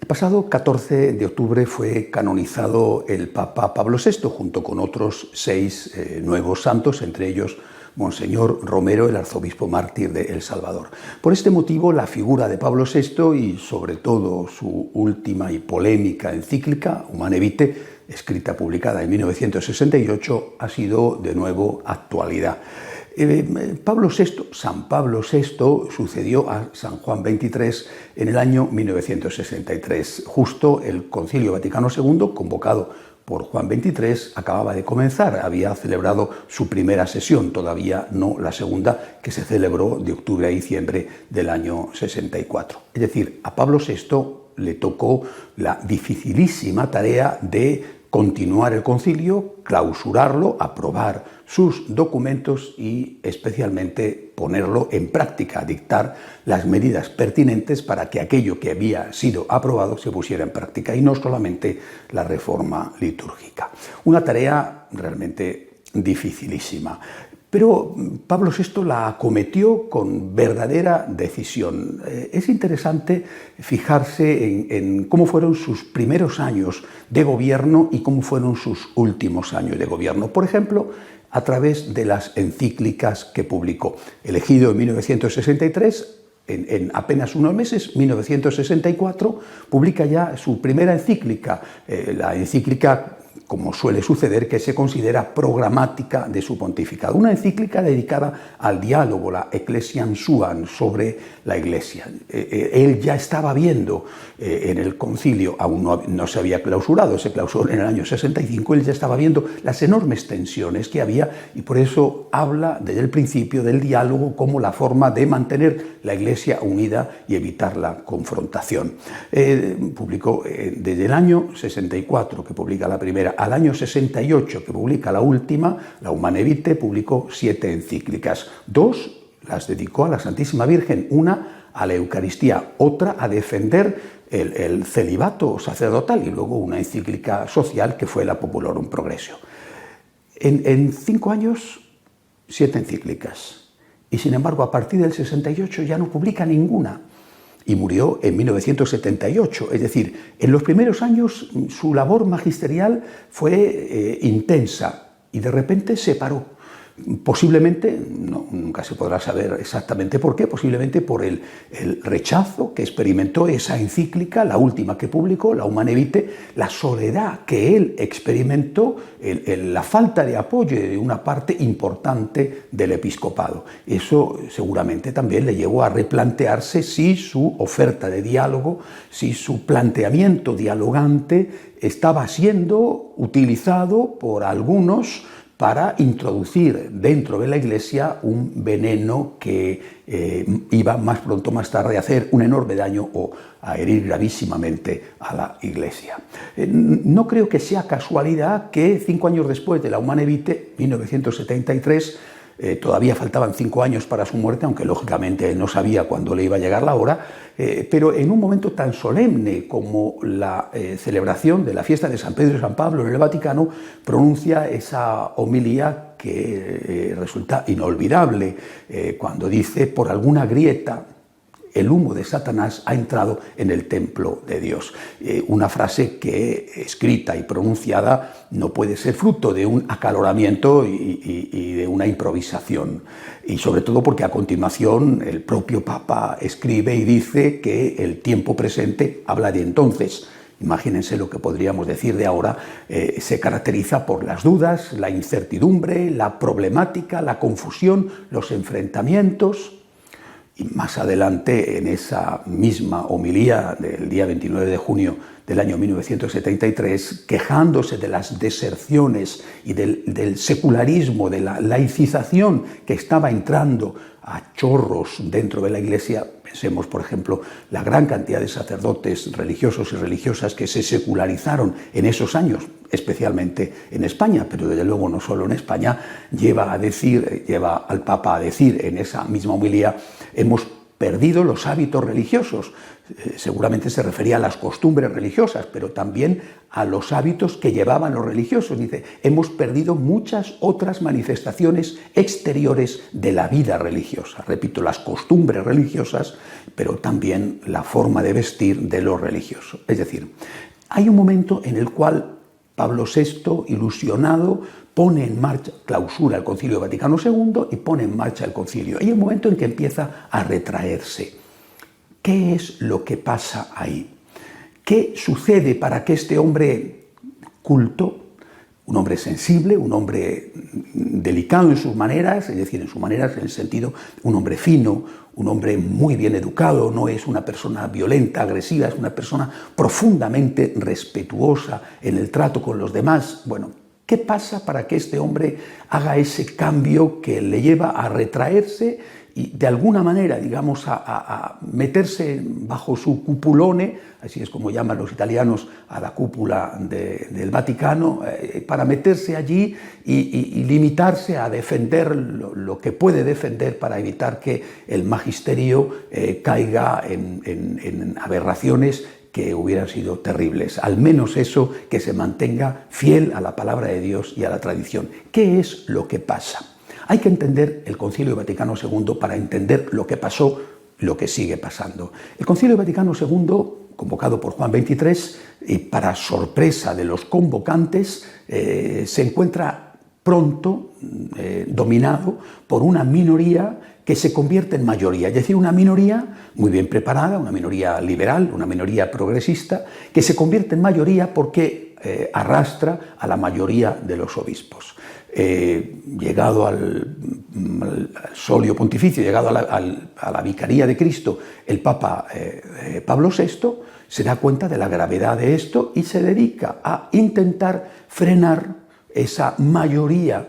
pasado 14 de octubre fue canonizado el Papa Pablo VI junto con otros 6 nuevos santos, entre ellos Monseñor Romero, el arzobispo mártir de El Salvador. Por este motivo, la figura de Pablo VI y sobre todo su última y polémica encíclica, Humane Vitae, escrita publicada en 1968, ha sido de nuevo actualidad. San Pablo VI sucedió a San Juan XXIII en el año 1963. Justo el Concilio Vaticano II, convocado por Juan XXIII, acababa de comenzar, había celebrado su primera sesión, todavía no la segunda, que se celebró de octubre a diciembre del año 64. Es decir, a Pablo VI le tocó la dificilísima tarea de continuar el concilio, clausurarlo, aprobar sus documentos y especialmente ponerlo en práctica, dictar las medidas pertinentes para que aquello que había sido aprobado se pusiera en práctica y no solamente la reforma litúrgica. Una tarea realmente dificilísima. Pero Pablo VI la acometió con verdadera decisión. Es interesante fijarse en cómo fueron sus primeros años de gobierno y cómo fueron sus últimos años de gobierno. Por ejemplo, a través de las encíclicas que publicó. Elegido en 1963, en apenas unos meses, 1964, publica ya su primera encíclica, la encíclica, como suele suceder, que se considera programática de su pontificado. Una encíclica dedicada al diálogo, la Ecclesiam Suam, sobre la Iglesia. Él ya estaba viendo en el concilio, aún no se había clausurado, se clausuró en el año 65, él ya estaba viendo las enormes tensiones que había y por eso habla desde el principio del diálogo como la forma de mantener la Iglesia unida y evitar la confrontación. Publicó desde el año 64, que publica la primera, al año 68, que publica la última, la Humane Vitae, publicó 7 encíclicas. 2 las dedicó a la Santísima Virgen, una a la Eucaristía, otra a defender el celibato sacerdotal y luego una encíclica social que fue la Populorum Progressio. En 5 años, 7 encíclicas. Y sin embargo, a partir del 68 ya no publica ninguna. Y murió en 1978. Es decir, en los primeros años su labor magisterial fue intensa y de repente se paró. Posiblemente, nunca se podrá saber exactamente por qué, posiblemente por el rechazo que experimentó esa encíclica, la última que publicó, la Humane Vitae, la soledad que él experimentó, la falta de apoyo de una parte importante del episcopado. Eso seguramente también le llevó a replantearse si su oferta de diálogo, si su planteamiento dialogante estaba siendo utilizado por algunos para introducir dentro de la Iglesia un veneno que iba más pronto o más tarde a hacer un enorme daño o a herir gravísimamente a la Iglesia. No creo que sea casualidad que 5 años después de la Humane Vitae, 1973, todavía faltaban 5 años para su muerte, aunque lógicamente él no sabía cuándo le iba a llegar la hora, pero en un momento tan solemne como la celebración de la fiesta de San Pedro y San Pablo en el Vaticano, pronuncia esa homilía que resulta inolvidable, cuando dice: por alguna grieta el humo de Satanás ha entrado en el templo de Dios. Una frase que, escrita y pronunciada, no puede ser fruto de un acaloramiento y de una improvisación. Y sobre todo porque a continuación el propio Papa escribe y dice que el tiempo presente habla de entonces. Imagínense lo que podríamos decir de ahora, se caracteriza por las dudas, la incertidumbre, la problemática, la confusión, los enfrentamientos. Y más adelante, en esa misma homilía del día 29 de junio del año 1973, quejándose de las deserciones y del secularismo, de la laicización que estaba entrando a chorros dentro de la Iglesia. Pensemos, por ejemplo, la gran cantidad de sacerdotes religiosos y religiosas que se secularizaron en esos años, especialmente en España, pero desde luego no solo en España. Lleva al Papa a decir en esa misma homilía: hemos perdido los hábitos religiosos. Seguramente se refería a las costumbres religiosas, pero también a los hábitos que llevaban los religiosos. Dice, hemos perdido muchas otras manifestaciones exteriores de la vida religiosa. Repito, las costumbres religiosas, pero también la forma de vestir de los religiosos. Es decir, hay un momento en el cual Pablo VI, ilusionado, pone en marcha, clausura el Concilio Vaticano II y pone en marcha el concilio. Hay un momento en que empieza a retraerse. ¿Qué es lo que pasa ahí? ¿Qué sucede para que este hombre culto, un hombre sensible, un hombre delicado en sus maneras, es decir, en sus maneras en el sentido, un hombre fino, un hombre muy bien educado, no es una persona violenta, agresiva, es una persona profundamente respetuosa en el trato con los demás? Bueno, ¿qué pasa para que este hombre haga ese cambio que le lleva a retraerse y de alguna manera, digamos, a meterse bajo su cupulone, así es como llaman los italianos a la cúpula del Vaticano, para meterse allí y limitarse a defender lo que puede defender para evitar que el magisterio caiga en aberraciones que hubieran sido terribles? Al menos eso, que se mantenga fiel a la palabra de Dios y a la tradición. ¿Qué es lo que pasa? Hay que entender el Concilio Vaticano II para entender lo que pasó, lo que sigue pasando. El Concilio Vaticano II, convocado por Juan XXIII, y para sorpresa de los convocantes, se encuentra pronto dominado por una minoría que se convierte en mayoría, es decir, una minoría muy bien preparada, una minoría liberal, una minoría progresista, que se convierte en mayoría porque arrastra a la mayoría de los obispos. Llegado al solio pontificio, llegado a la vicaría de Cristo, el Papa Pablo VI se da cuenta de la gravedad de esto y se dedica a intentar frenar esa mayoría.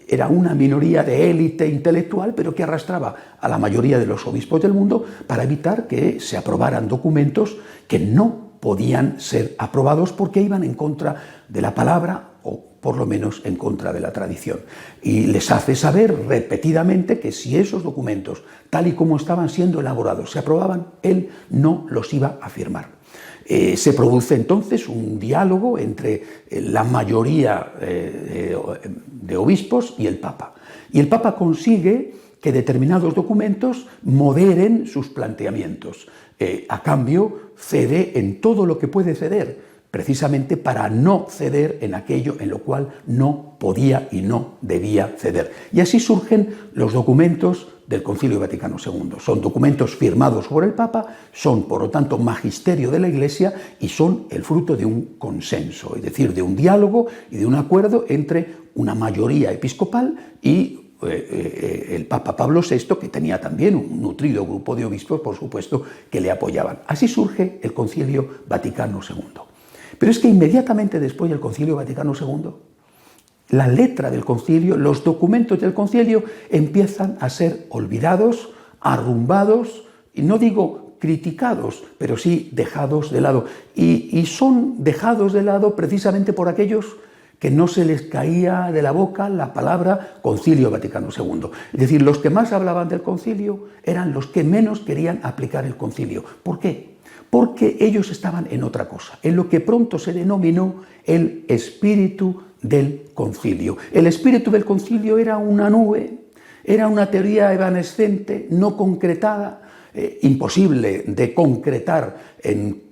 Era una minoría de élite intelectual, pero que arrastraba a la mayoría de los obispos del mundo para evitar que se aprobaran documentos que no podían ser aprobados porque iban en contra de la palabra o por lo menos en contra de la tradición. Y les hace saber repetidamente que si esos documentos, tal y como estaban siendo elaborados, se aprobaban, él no los iba a firmar. Se produce entonces un diálogo entre la mayoría de obispos y el Papa. Y el Papa consigue que determinados documentos moderen sus planteamientos. A cambio, cede en todo lo que puede ceder, precisamente para no ceder en aquello en lo cual no podía y no debía ceder. Y así surgen los documentos del Concilio Vaticano II. Son documentos firmados por el Papa, son por lo tanto magisterio de la Iglesia y son el fruto de un consenso, es decir, de un diálogo y de un acuerdo entre una mayoría episcopal y el Papa Pablo VI, que tenía también un nutrido grupo de obispos, por supuesto, que le apoyaban. Así surge el Concilio Vaticano II. Pero es que inmediatamente después del Concilio Vaticano II, la letra del concilio, los documentos del concilio empiezan a ser olvidados, arrumbados, y no digo criticados, pero sí dejados de lado. Y son dejados de lado precisamente por aquellos que no se les caía de la boca la palabra Concilio Vaticano II. Es decir, los que más hablaban del concilio eran los que menos querían aplicar el concilio. ¿Por qué? Porque ellos estaban en otra cosa, en lo que pronto se denominó el espíritu del concilio. El espíritu del concilio era una nube, era una teoría evanescente, no concretada, imposible de concretar en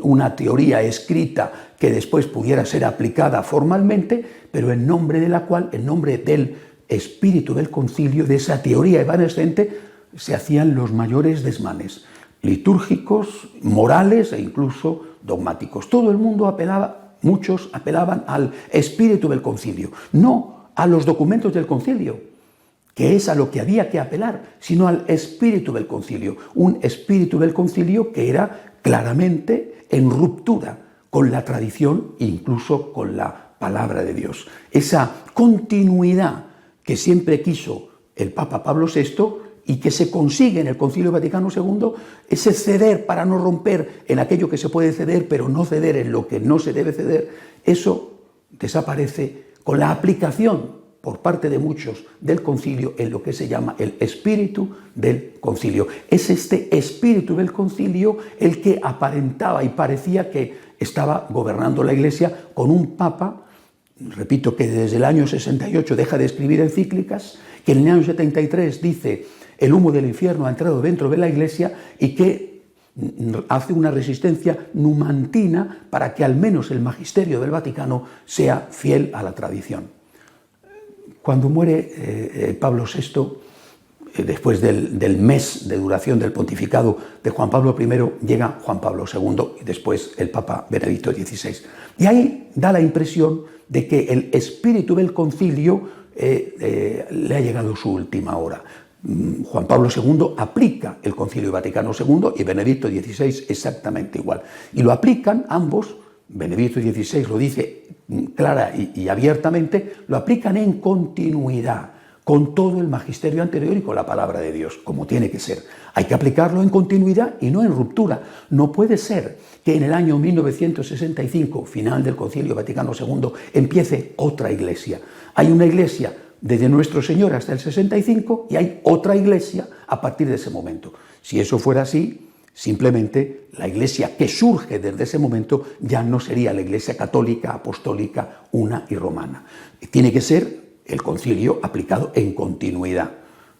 una teoría escrita que después pudiera ser aplicada formalmente, pero en nombre de la cual, en nombre del espíritu del concilio, de esa teoría evanescente, se hacían los mayores desmanes litúrgicos, morales e incluso dogmáticos. Todo el mundo apelaba, muchos apelaban al espíritu del concilio, no a los documentos del concilio, que es a lo que había que apelar, sino al espíritu del concilio, un espíritu del concilio que era claramente en ruptura con la tradición e incluso con la palabra de Dios. Esa continuidad que siempre quiso el Papa Pablo VI y que se consigue en el Concilio Vaticano II, ese ceder para no romper en aquello que se puede ceder, pero no ceder en lo que no se debe ceder, eso desaparece con la aplicación por parte de muchos del concilio en lo que se llama el espíritu del concilio. Es este espíritu del concilio el que aparentaba y parecía que estaba gobernando la Iglesia con un papa, repito, que desde el año 68 deja de escribir encíclicas, que en el año 73 dice el humo del infierno ha entrado dentro de la Iglesia y que hace una resistencia numantina para que al menos el magisterio del Vaticano sea fiel a la tradición. Cuando muere Pablo VI, después del mes de duración del pontificado de Juan Pablo I, llega Juan Pablo II y después el Papa Benedicto XVI. Y ahí da la impresión de que el espíritu del concilio le ha llegado su última hora. Juan Pablo II aplica el Concilio Vaticano II y Benedicto XVI exactamente igual. Y lo aplican ambos, Benedicto XVI lo dice clara y abiertamente, lo aplican en continuidad con todo el magisterio anterior y con la palabra de Dios, como tiene que ser. Hay que aplicarlo en continuidad y no en ruptura. No puede ser que en el año 1965, final del Concilio Vaticano II, empiece otra iglesia. Hay una iglesia desde Nuestro Señor hasta el 65 y hay otra iglesia a partir de ese momento. Si eso fuera así, simplemente la iglesia que surge desde ese momento ya no sería la iglesia católica, apostólica, una y romana. Tiene que ser el concilio aplicado en continuidad.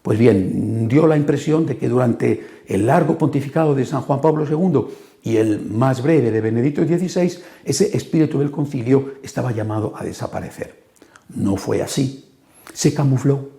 Pues bien, dio la impresión de que durante el largo pontificado de San Juan Pablo II y el más breve de Benedicto XVI, ese espíritu del concilio estaba llamado a desaparecer. No fue así. Se camufló.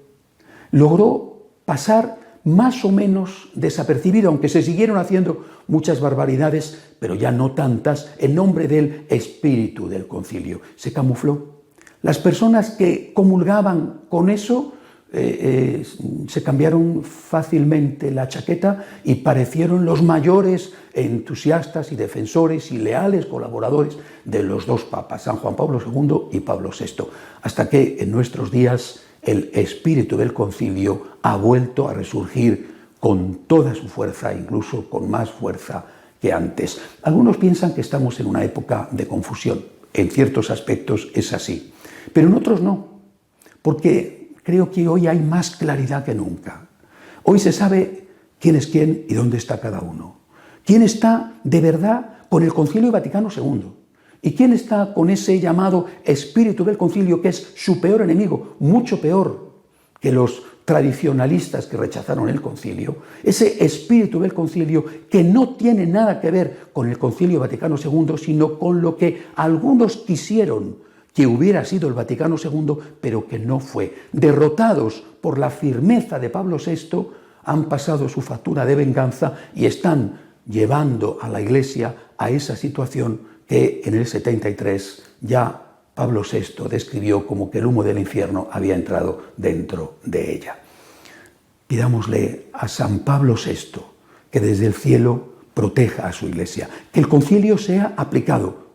Logró pasar más o menos desapercibido, aunque se siguieron haciendo muchas barbaridades, pero ya no tantas, en nombre del espíritu del concilio. Se camufló. Las personas que comulgaban con eso se cambiaron fácilmente la chaqueta y parecieron los mayores entusiastas y defensores y leales colaboradores de los dos papas, San Juan Pablo II y Pablo VI, hasta que en nuestros días el espíritu del concilio ha vuelto a resurgir con toda su fuerza, incluso con más fuerza que antes. Algunos piensan que estamos en una época de confusión. En ciertos aspectos es así, pero en otros no, porque creo que hoy hay más claridad que nunca. Hoy se sabe quién es quién y dónde está cada uno. ¿Quién está de verdad con el Concilio Vaticano II? ¿Y quién está con ese llamado espíritu del concilio, que es su peor enemigo, mucho peor que los tradicionalistas que rechazaron el concilio? Ese espíritu del concilio que no tiene nada que ver con el Concilio Vaticano II, sino con lo que algunos quisieron que hubiera sido el Vaticano II, pero que no fue. Derrotados por la firmeza de Pablo VI, han pasado su factura de venganza y están llevando a la Iglesia a esa situación que en el 73 ya Pablo VI describió como que el humo del infierno había entrado dentro de ella. Pidámosle a San Pablo VI que desde el cielo proteja a su Iglesia, que el concilio sea aplicado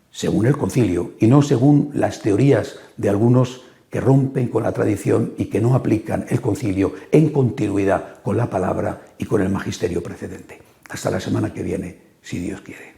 según el concilio y no según las teorías de algunos que rompen con la tradición y que no aplican el concilio en continuidad con la palabra y con el magisterio precedente. Hasta la semana que viene, si Dios quiere.